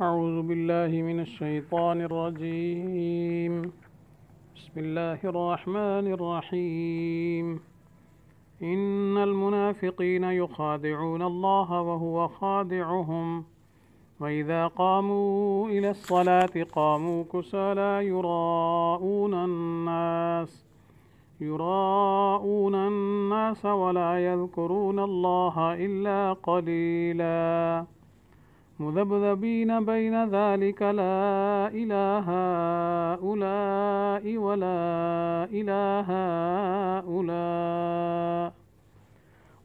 أعوذ بالله من الشيطان الرجيم بسم الله الرحمن الرحيم إن المنافقين يخادعون الله وهو خادعهم وإذا قاموا إلى الصلاة قاموا كسالى يراءون الناس ولا يذكرون الله إلا قليلا مذبذبين بين ذلك لا إلى هؤلاء ولا إلى هؤلاء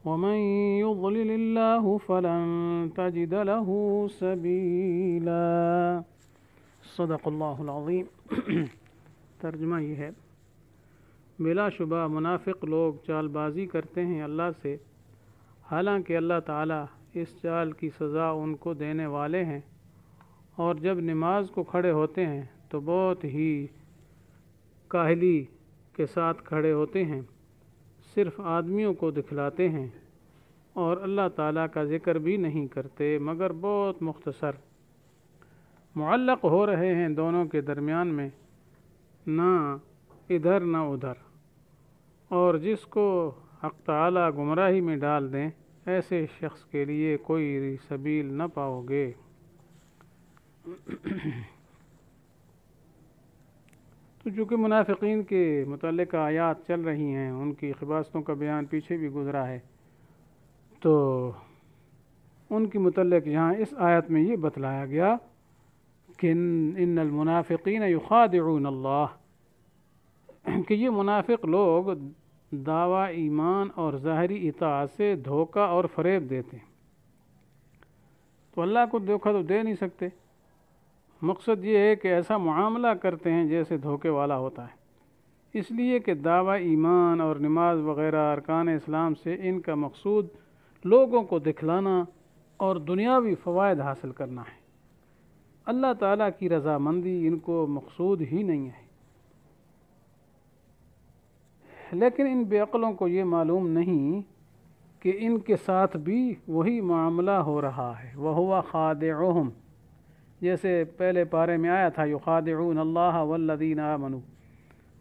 ومن يضلل الله فلن تجد له سبيلا صدق اللہ العظیم۔ ترجمہ یہ ہے، بلا شبہ منافق لوگ چال بازی کرتے ہیں اللہ سے، حالانکہ اللہ تعالیٰ اس چال کی سزا ان کو دینے والے ہیں، اور جب نماز کو کھڑے ہوتے ہیں تو بہت ہی کاہلی کے ساتھ کھڑے ہوتے ہیں، صرف آدمیوں کو دکھلاتے ہیں اور اللہ تعالیٰ کا ذکر بھی نہیں کرتے مگر بہت مختصر، معلق ہو رہے ہیں دونوں کے درمیان میں، نہ ادھر نہ ادھر، اور جس کو حق تعالیٰ گمراہی میں ڈال دیں ایسے شخص کے لیے کوئی سبیل نہ پاؤ گے۔ تو چونکہ منافقین کے متعلق آیات چل رہی ہیں، ان کی خباثتوں کا بیان پیچھے بھی گزرا ہے، تو ان کے متعلق یہاں اس آیت میں یہ بتلایا گیا کہ ان المنافقین یخادعون اللہ، کہ یہ منافق لوگ دعویٰ ایمان اور ظاہری اطاعت سے دھوکہ اور فریب دیتے ہیں۔ تو اللہ کو دھوکہ تو دے نہیں سکتے، مقصد یہ ہے کہ ایسا معاملہ کرتے ہیں جیسے دھوکے والا ہوتا ہے، اس لیے کہ دعویٰ ایمان اور نماز وغیرہ ارکان اسلام سے ان کا مقصود لوگوں کو دکھلانا اور دنیاوی فوائد حاصل کرنا ہے، اللہ تعالیٰ کی رضامندی ان کو مقصود ہی نہیں ہے۔ لیکن ان بے عقلوں کو یہ معلوم نہیں کہ ان کے ساتھ بھی وہی معاملہ ہو رہا ہے، وَهُوَ خَادِعُهُمْ، جیسے پہلے پارے میں آیا تھا يُخَادِعُونَ اللَّهَ وَالَّذِينَ آمَنُوا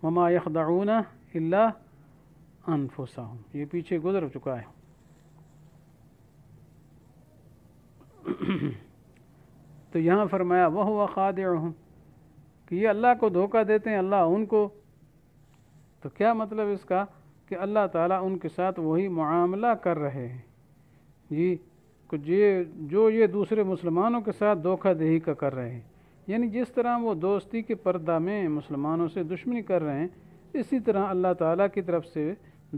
وَمَا يَخْدَعُونَ إِلَّا أَنفُسَهُمْ، یہ پیچھے گزر چکا ہے۔ تو یہاں فرمایا وَهُوَ خَادِعُهُمْ، کہ یہ اللہ کو دھوکہ دیتے ہیں، اللہ ان کو، تو کیا مطلب اس کا کہ اللہ تعالیٰ ان کے ساتھ وہی معاملہ کر رہے ہیں، جی جو یہ دوسرے مسلمانوں کے ساتھ دھوکہ دہی کا کر رہے ہیں، یعنی جس طرح وہ دوستی کے پردہ میں مسلمانوں سے دشمنی کر رہے ہیں، اسی طرح اللہ تعالیٰ کی طرف سے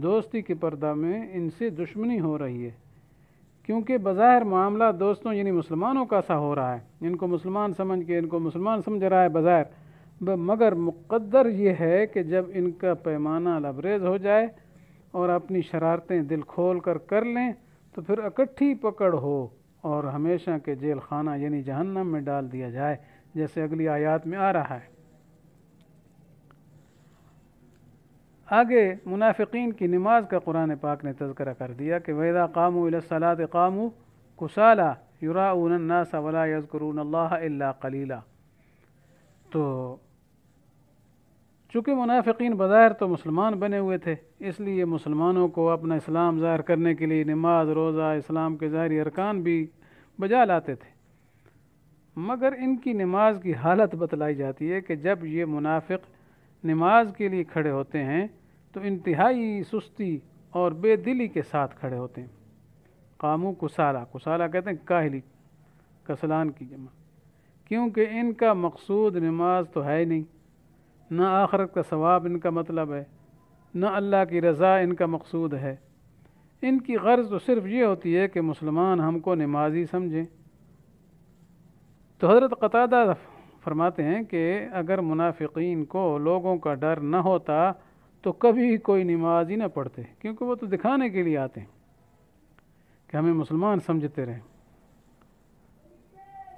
دوستی کے پردہ میں ان سے دشمنی ہو رہی ہے، کیونکہ بظاہر معاملہ دوستوں یعنی مسلمانوں کا سا ہو رہا ہے، ان کو مسلمان سمجھ کے ان کو مسلمان سمجھ رہا ہے بظاہر، مگر مقدر یہ ہے کہ جب ان کا پیمانہ لبریز ہو جائے اور اپنی شرارتیں دل کھول کر لیں تو پھر اکٹھی پکڑ ہو اور ہمیشہ کے جیل خانہ یعنی جہنم میں ڈال دیا جائے، جیسے اگلی آیات میں آ رہا ہے۔ آگے منافقین کی نماز کا قرآن پاک نے تذکرہ کر دیا کہ وَإِذَا قَامُوا إِلَى الصَّلَاةِ قَامُوا كُسَالَىٰ يُرَاءُونَ النَّاسَ وَلَا يَذْكُرُونَ اللَّهَ إِلَّا قَلِيلًا۔ تو چونکہ منافقین بظاہر تو مسلمان بنے ہوئے تھے، اس لیے مسلمانوں کو اپنا اسلام ظاہر کرنے کے لیے نماز، روزہ، اسلام کے ظاہری ارکان بھی بجا لاتے تھے، مگر ان کی نماز کی حالت بتلائی جاتی ہے کہ جب یہ منافق نماز کے لیے کھڑے ہوتے ہیں تو انتہائی سستی اور بے دلی کے ساتھ کھڑے ہوتے ہیں۔ قاموا کسالہ، کسالہ کہتے ہیں کاہلی، کسلان کی جمع، کیونکہ ان کا مقصود نماز تو ہے نہیں، نہ آخرت کا ثواب ان کا مطلب ہے، نہ اللہ کی رضا ان کا مقصود ہے، ان کی غرض تو صرف یہ ہوتی ہے کہ مسلمان ہم کو نمازی سمجھیں۔ تو حضرت قتادہ فرماتے ہیں کہ اگر منافقین کو لوگوں کا ڈر نہ ہوتا تو کبھی کوئی نماز ہی نہ پڑھتے، کیونکہ وہ تو دکھانے کے لیے آتے ہیں کہ ہمیں مسلمان سمجھتے رہیں،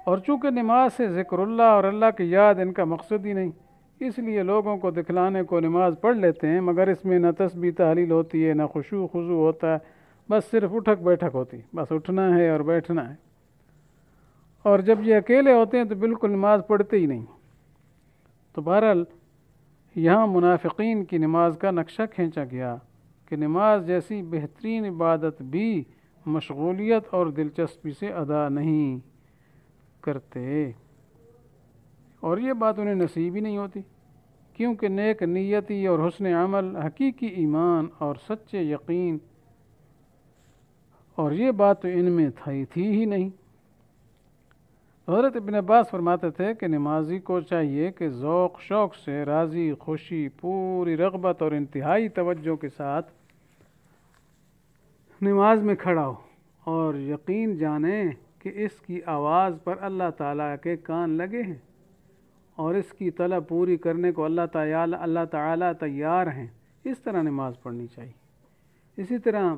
اور چونکہ نماز سے ذکر اللہ اور اللہ کی یاد ان کا مقصد ہی نہیں، اس لیے لوگوں کو دکھلانے کو نماز پڑھ لیتے ہیں، مگر اس میں نہ تسبیح تحلیل ہوتی ہے، نہ خشوع خضوع ہوتا ہے، بس صرف اٹھک بیٹھک ہوتی، بس اٹھنا ہے اور بیٹھنا ہے۔ اور جب یہ اکیلے ہوتے ہیں تو بالکل نماز پڑھتے ہی نہیں۔ تو بہرحال یہاں منافقین کی نماز کا نقشہ کھینچا گیا کہ نماز جیسی بہترین عبادت بھی مشغولیت اور دلچسپی سے ادا نہیں کرتے، اور یہ بات انہیں نصیب ہی نہیں ہوتی، کیونکہ نیک نیتی اور حسن عمل حقیقی ایمان اور سچے یقین، اور یہ بات تو ان میں تھی ہی نہیں۔ حضرت ابن عباس فرماتے تھے کہ نمازی کو چاہیے کہ ذوق شوق سے، راضی خوشی، پوری رغبت اور انتہائی توجہ کے ساتھ نماز میں کھڑا ہو، اور یقین جانے کہ اس کی آواز پر اللہ تعالیٰ کے کان لگے ہیں، اور اس کی طلب پوری کرنے کو اللہ تعالیٰ تیار ہیں۔ اس طرح نماز پڑھنی چاہیے۔ اسی طرح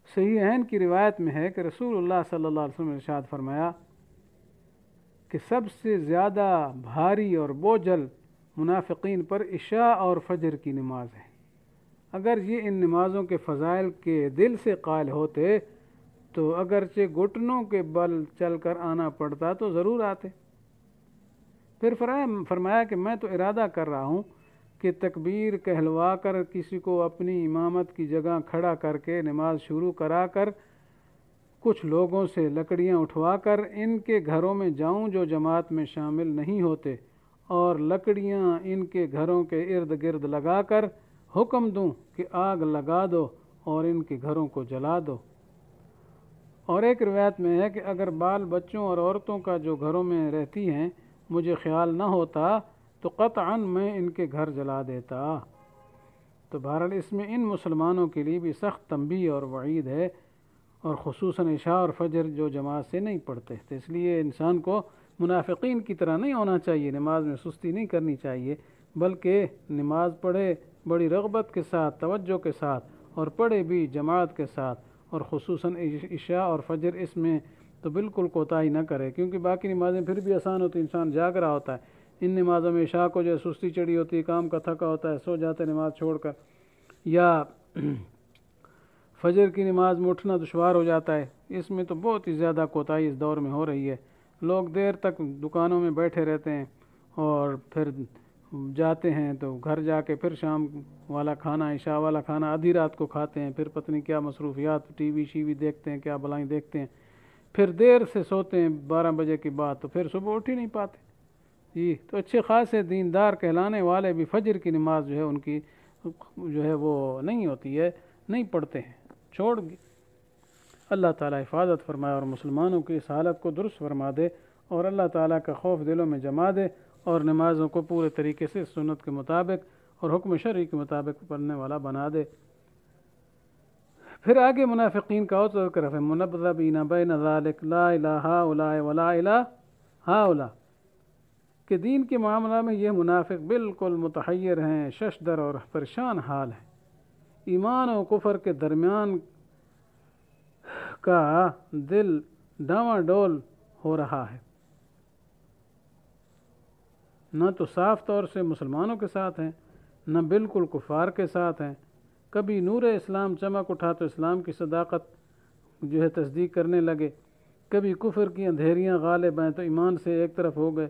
صحیحین کی روایت میں ہے کہ رسول اللہ صلی اللہ علیہ وسلم نے ارشاد فرمایا کہ سب سے زیادہ بھاری اور بوجھل منافقین پر عشاء اور فجر کی نماز ہے۔ اگر یہ ان نمازوں کے فضائل کے دل سے قائل ہوتے تو اگرچہ گھٹنوں کے بل چل کر آنا پڑتا تو ضرور آتے۔ پھر فرمایا کہ میں تو ارادہ کر رہا ہوں کہ تکبیر کہلوا کر کسی کو اپنی امامت کی جگہ کھڑا کر کے نماز شروع کرا کر کچھ لوگوں سے لکڑیاں اٹھوا کر ان کے گھروں میں جاؤں جو جماعت میں شامل نہیں ہوتے، اور لکڑیاں ان کے گھروں کے ارد گرد لگا کر حکم دوں کہ آگ لگا دو اور ان کے گھروں کو جلا دو۔ اور ایک روایت میں ہے کہ اگر بال بچوں اور عورتوں کا جو گھروں میں رہتی ہیں مجھے خیال نہ ہوتا تو قطعاً میں ان کے گھر جلا دیتا۔ تو بہرحال اس میں ان مسلمانوں کے لیے بھی سخت تنبیہ اور وعید ہے، اور خصوصاً عشاء اور فجر جو جماعت سے نہیں پڑھتے، تو اس لیے انسان کو منافقین کی طرح نہیں ہونا چاہیے، نماز میں سستی نہیں کرنی چاہیے، بلکہ نماز پڑھے بڑی رغبت کے ساتھ، توجہ کے ساتھ، اور پڑھے بھی جماعت کے ساتھ، اور خصوصاً عشاء اور فجر اس میں تو بالکل کوتاہی نہ کرے، کیونکہ باقی نمازیں پھر بھی آسان ہوتی، انسان جاگ رہا ہوتا ہے۔ ان نمازوں میں عشاء کو جو سستی چڑھی ہوتی ہے، کام کا تھکا ہوتا ہے، سو جاتا ہے نماز چھوڑ کر، یا فجر کی نماز میں اٹھنا دشوار ہو جاتا ہے، اس میں تو بہت ہی زیادہ کوتاہی اس دور میں ہو رہی ہے۔ لوگ دیر تک دکانوں میں بیٹھے رہتے ہیں اور پھر جاتے ہیں تو گھر جا کے پھر شام والا کھانا، عشاء والا کھانا آدھی رات کو کھاتے ہیں، پھر پتہ نہیں کیا مصروفیات، ٹی وی شی وی دیکھتے ہیں، کیا بلائیں دیکھتے ہیں، پھر دیر سے سوتے ہیں 12 بجے کے بعد، تو پھر صبح اٹھ ہی نہیں پاتے۔ جی تو اچھے خاصے دیندار کہلانے والے بھی فجر کی نماز جو ہے ان کی جو ہے وہ نہیں ہوتی ہے، نہیں پڑھتے ہیں، چھوڑ گئے۔ اللہ تعالیٰ حفاظت فرمائے اور مسلمانوں کی اس حالت کو درست فرما دے، اور اللہ تعالیٰ کا خوف دلوں میں جما دے، اور نمازوں کو پورے طریقے سے سنت کے مطابق اور حکم شرعی کے مطابق پڑھنے والا بنا دے۔ پھر آگے منافقین کا اور ذکر ہے، منبذبین بین ذالک لا الہ ہؤلاء ولا الہ ہؤلاء، کہ دین کے معاملہ میں یہ منافق بالکل متحیر ہیں، ششدر اور پریشان حال ہیں، ایمان و کفر کے درمیان کا دل ڈاواں ڈول ہو رہا ہے، نہ تو صاف طور سے مسلمانوں کے ساتھ ہیں، نہ بالکل کفار کے ساتھ ہیں۔ کبھی نور اسلام چمک اٹھا تو اسلام کی صداقت جو ہے تصدیق کرنے لگے، کبھی کفر کی اندھیریاں غالب ہیں تو ایمان سے ایک طرف ہو گئے۔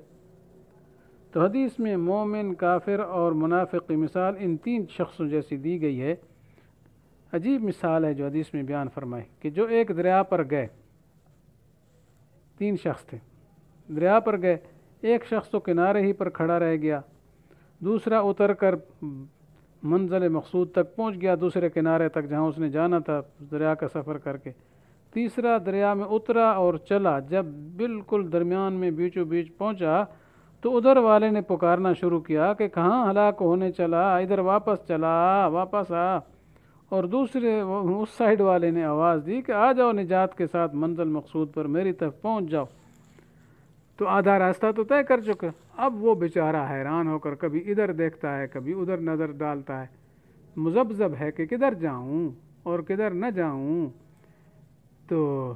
تو حدیث میں مومن، کافر اور منافق کی مثال ان 3 شخصوں جیسی دی گئی ہے۔ عجیب مثال ہے جو حدیث میں بیان فرمائی کہ جو ایک دریا پر گئے، 3 شخص تھے، دریا پر گئے، ایک شخص تو کنارے ہی پر کھڑا رہ گیا، دوسرا اتر کر منزل مقصود تک پہنچ گیا، دوسرے کنارے تک جہاں اس نے جانا تھا دریا کا سفر کر کے، تیسرا دریا میں اترا اور چلا، جب بالکل درمیان میں بیچوں بیچ پہنچا تو ادھر والے نے پکارنا شروع کیا کہ کہاں ہلاک ہونے چلا، ادھر واپس چلا، واپس آ، اور دوسرے اس سائیڈ والے نے آواز دی کہ آ جاؤ نجات کے ساتھ منزل مقصود پر، میری طرف پہنچ جاؤ۔ تو آدھا راستہ تو طے کر چکا، اب وہ بیچارہ حیران ہو کر کبھی ادھر دیکھتا ہے، کبھی ادھر نظر ڈالتا ہے، مذبذب ہے کہ کدھر جاؤں اور کدھر نہ جاؤں۔ تو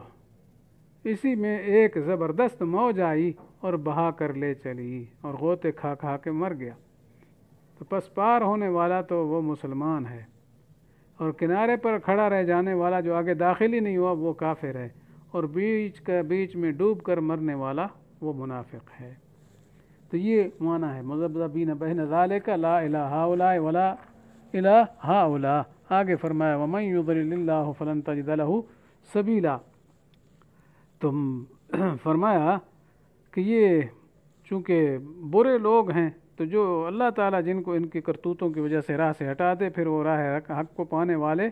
اسی میں ایک زبردست موج آئی اور بہا کر لے چلی اور غوطے کھا کھا کے مر گیا۔ تو پس پار ہونے والا تو وہ مسلمان ہے، اور کنارے پر کھڑا رہ جانے والا جو آگے داخل ہی نہیں ہوا وہ کافر ہے، اور بیچ میں ڈوب کر مرنے والا وہ منافق ہے۔ تو یہ معنی ہے مذبذبین بین ذالک لا الہ ہؤلاء ولا الہ ہؤلاء۔ آگے فرمایا ومن یضلل اللہ فلن تجد لہ سبیلا۔ تو فرمایا کہ یہ چونکہ برے لوگ ہیں، تو جو اللہ تعالیٰ جن کو ان کی کرتوتوں کی وجہ سے راہ سے ہٹا دے، پھر وہ راہ حق کو پانے والے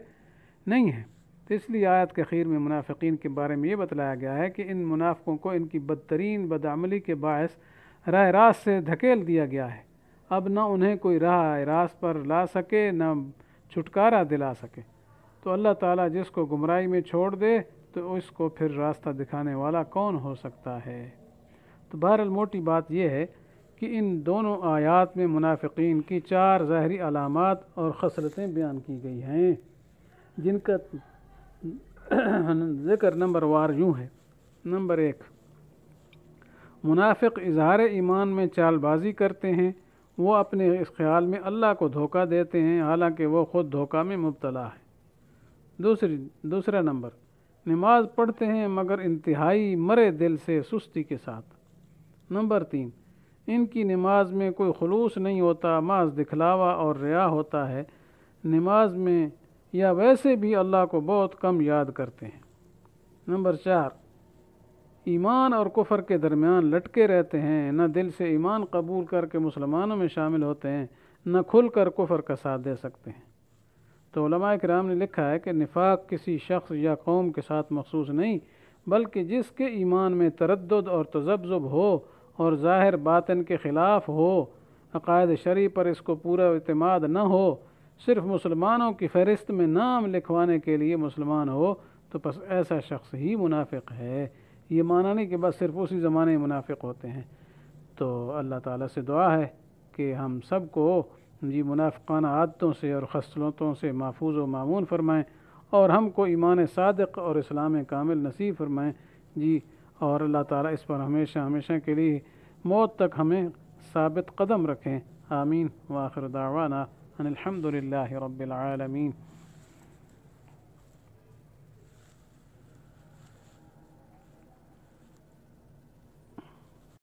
نہیں ہیں۔ تو اس لیے آیت کے اخیر میں منافقین کے بارے میں یہ بتلایا گیا ہے کہ ان منافقوں کو ان کی بدترین بدعملی کے باعث راہ راست سے دھکیل دیا گیا ہے، اب نہ انہیں کوئی راہ راست پر لا سکے نہ چھٹکارا دلا سکے۔ تو اللہ تعالیٰ جس کو گمراہی میں چھوڑ دے تو اس کو پھر راستہ دکھانے والا کون ہو سکتا ہے؟ تو بہرحال موٹی بات یہ ہے کہ ان دونوں آیات میں منافقین کی 4 ظاہری علامات اور خصلتیں بیان کی گئی ہیں، جن کا ذکر نمبر وار یوں ہے۔ نمبر 1، منافق اظہار ایمان میں چال بازی کرتے ہیں، وہ اپنے اس خیال میں اللہ کو دھوکہ دیتے ہیں حالانکہ وہ خود دھوکہ میں مبتلا ہے۔ دوسرا نمبر، نماز پڑھتے ہیں مگر انتہائی مرے دل سے سستی کے ساتھ۔ نمبر 3، ان کی نماز میں کوئی خلوص نہیں ہوتا، محض دکھلاوا اور ریا ہوتا ہے، نماز میں یا ویسے بھی اللہ کو بہت کم یاد کرتے ہیں۔ نمبر 4، ایمان اور کفر کے درمیان لٹکے رہتے ہیں، نہ دل سے ایمان قبول کر کے مسلمانوں میں شامل ہوتے ہیں، نہ کھل کر کفر کا ساتھ دے سکتے ہیں۔ تو علماء کرام نے لکھا ہے کہ نفاق کسی شخص یا قوم کے ساتھ مخصوص نہیں، بلکہ جس کے ایمان میں تردد اور تذبذب ہو اور ظاہر باطن کے خلاف ہو، عقائد شرعی پر اس کو پورا اعتماد نہ ہو، صرف مسلمانوں کی فہرست میں نام لکھوانے کے لیے مسلمان ہو، تو بس ایسا شخص ہی منافق ہے۔ یہ معنی نہیں کہ بس صرف اسی زمانے میں منافق ہوتے ہیں۔ تو اللہ تعالیٰ سے دعا ہے کہ ہم سب کو منافقانہ عادتوں سے اور خصلتوں سے محفوظ و مامون فرمائیں، اور ہم کو ایمان صادق اور اسلام کامل نصیب فرمائیں اور اللہ تعالیٰ اس پر ہمیشہ کے لیے موت تک ہمیں ثابت قدم رکھیں۔ آمین۔ وآخر دعوانا ان الحمد للہ رب العالمین۔